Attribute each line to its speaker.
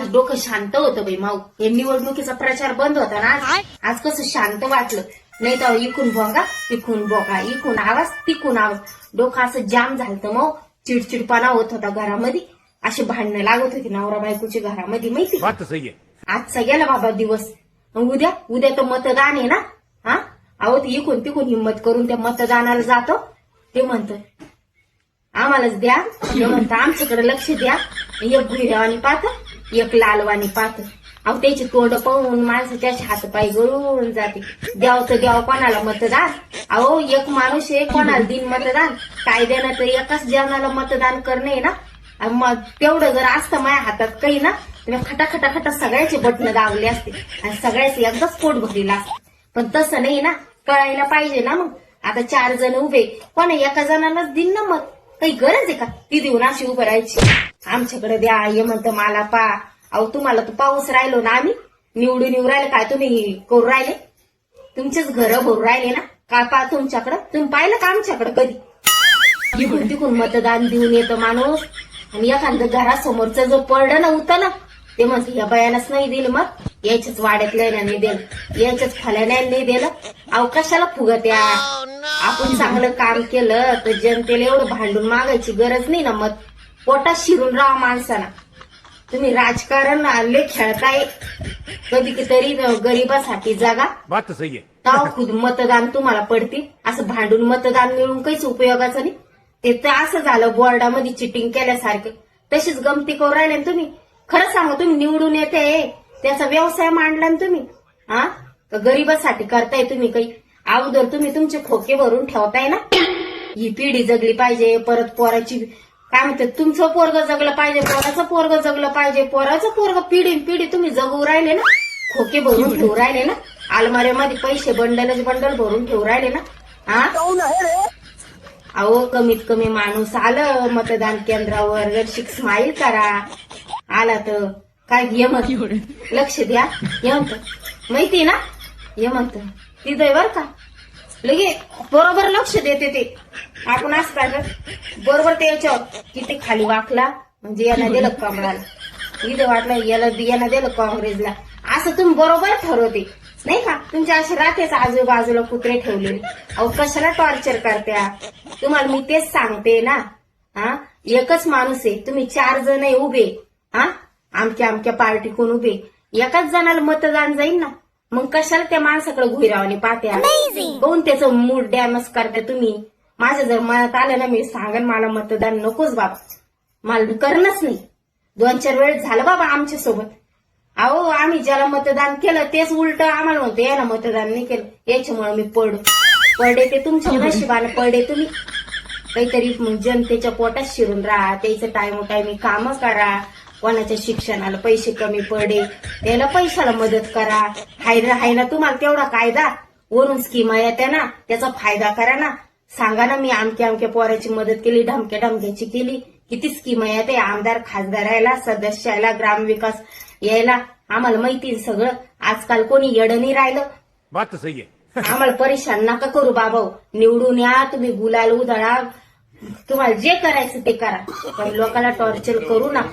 Speaker 1: आज डोकं शांत होतं बाई माऊ. हे निवडणुकीचा प्रचार बंद होता ना आज कसं शांत वाटलं. नाही तर इकून भोंगा तिकून भोंगा, इकून आवाज तिकून आवाज, डोकं असं जाम झालं मग. चिडचिडपणा होत होता घरामध्ये, असे भांडणं लागत होती नवरा बायकोची घरामध्ये माहिती. आजचा गेला बाबा दिवस. उद्या तर मतदान आहे ना. हा अहो ते इकून तिकून हिंमत करून त्या मतदानाला जातो. ते म्हणतं आम्हालाच द्या, ते म्हणतं आमच्याकडे लक्ष द्या. एक भुईरावानी पाहत एक लालवानी पाहत. अहो त्याची तोंड पाहून माणसाच्या हातपाय गळून जाते. द्यावचं द्याव कोणाला मतदान. अहो एक माणूस आहे, कोणाला दिन मतदान. कायद्यानं तर एकाच जनाला मतदान करणे ना. मग तेवढं जर असतं माझ्या हातात काही ना, तर खटाखटा सगळ्याचे बटणं दाबले असते आणि सगळ्याचे एकदाच पोट भरलेलं असतं. पण तसं नाही ना, कळायला पाहिजे ना. मग आता 4 जण उभे, कोणा एका जणालाच दिन ना मत. काही गरज आहे का ती देऊन अशी उभं राहायची. आमच्याकडे द्या हे म्हणतं मला पा. अहो तुम्हाला तर पाऊस राहिलो ना, आम्ही निवडून येऊ राहिले काय तुम्ही करू राहिले. तुमचेच घर भरू राहिले ना. काय पा तुमच्याकडं, तुम्ही पाहिलं का आमच्याकडे कधी. इकडून तिकडून मतदान देऊन येतं माणूस आणि एखादं घरासमोरचं जो पडलं ना उतं ना, ते म्हणते या बयानच नाही दिलं, मग याच्याच वाड्यातल्या नाही दिलं, याच्याच फल्याने नाही दिलं. अहो कशाला फुगत या. आपण चांगलं काम केलं तर जनतेला एवढं भांडून मागायची गरज नाही ना. मत पोटात शिरून राहा माणसाला. तुम्ही राजकारण आले खेळताय. कधी तरी गरीबासाठी जागा ताव खुद मतदान तुम्हाला पडतील. असं भांडून मतदान मिळून काहीच उपयोगाचं नाही. ते तर असं झालं बोर्डामध्ये चिटिंग केल्यासारखं. तशीच गमती करू राहिले ना तुम्ही. खरं सांगा, तुम्ही निवडून येते त्याचा व्यवसाय मांडला ना तुम्ही. हा गरीबासाठी करताय तुम्ही काही. अगोदर तुम्ही तुमचे खोके भरून ठेवताय ना. ही पिढी जगली पाहिजे, परत पोराची काय म्हणतात तुमचं पोरग जगलं पाहिजे, पोराचं पोरग जगलं पाहिजे, पोराचं पोरग पिढी तुम्ही जगू राहिले ना. खोके भरून ठेवू राहिले ना. अलमाऱ्यामध्ये पैसे बंडल भरून ठेवू राहिले ना. हा अहो कमीत कमी माणूस आलं मतदान केंद्रावर जर स्माईल करा. आला तर काय ये म्हणत लक्ष द्या ये म्हणत माहिती ना. ये म्हणत तिथं बर का लगे बरोबर लक्ष देते ते. आपण असं काय बरोबर ते याच्यावर किती खाली वाकला म्हणजे याला दिलं कमळाला, इथं वाटलं याला दिलं काँग्रेसला. असं तुम्ही बरोबर ठरवते नाही का. तुमच्या असे राहतेच आजूबाजूला कुत्रे ठेवलेले. अहो कशाला टॉर्चर करत्या. तुम्हाला मी तेच सांगते ना. हा एकच माणूस आहे, तुम्ही 4 जण उभे. हा आमच्या पार्टीकडून उभे. एकाच जणाला मतदान जाईल ना. मग कशाला त्या माणसाकडे घुईरावाने पाहत्या. कोण त्याचं मूड डॅमेज करत्या तुम्ही. माझ्या जर मनात आलं ना, मी सांगन मला मतदान नकोच बाबा, मला करणंच नाही. 2-4 वेळेस झालं बाबा आमच्या सोबत. अहो आम्ही ज्याला मतदान केलं तेच उलट आम्हाला म्हणतो याला मतदान नाही केलं, याच्यामुळे मी पडे. ते तुमच्या नशिबाने पडे तुम्ही. काहीतरी जनतेच्या पोटात शिरून राहा. त्याचं टायमोटायमी कामं करा. कोणाच्या शिक्षणाला पैसे कमी पडे त्याला पैशाला मदत करा. हाय ना तुम्हाला तेवढा कायदा. वरून स्कीमा येत्या ना, त्याचा फायदा करा ना. सांगा ना मी आमक्या पोराची मदत केली, ढमक्याची केली. किती स्कीमा येते आमदार खासदार यायला, सदस्य यायला, ग्रामविकास यायला. आम्हाला माहिती सगळं. आजकाल कोणी येडं नाही राहिलं. आम्हाला परेशान नका करू बाबा. निवडून या तुम्ही, गुलाल उधळा, तुम्हाला जे करायचं ते करा, पण लोकांना टॉर्चर करू नका.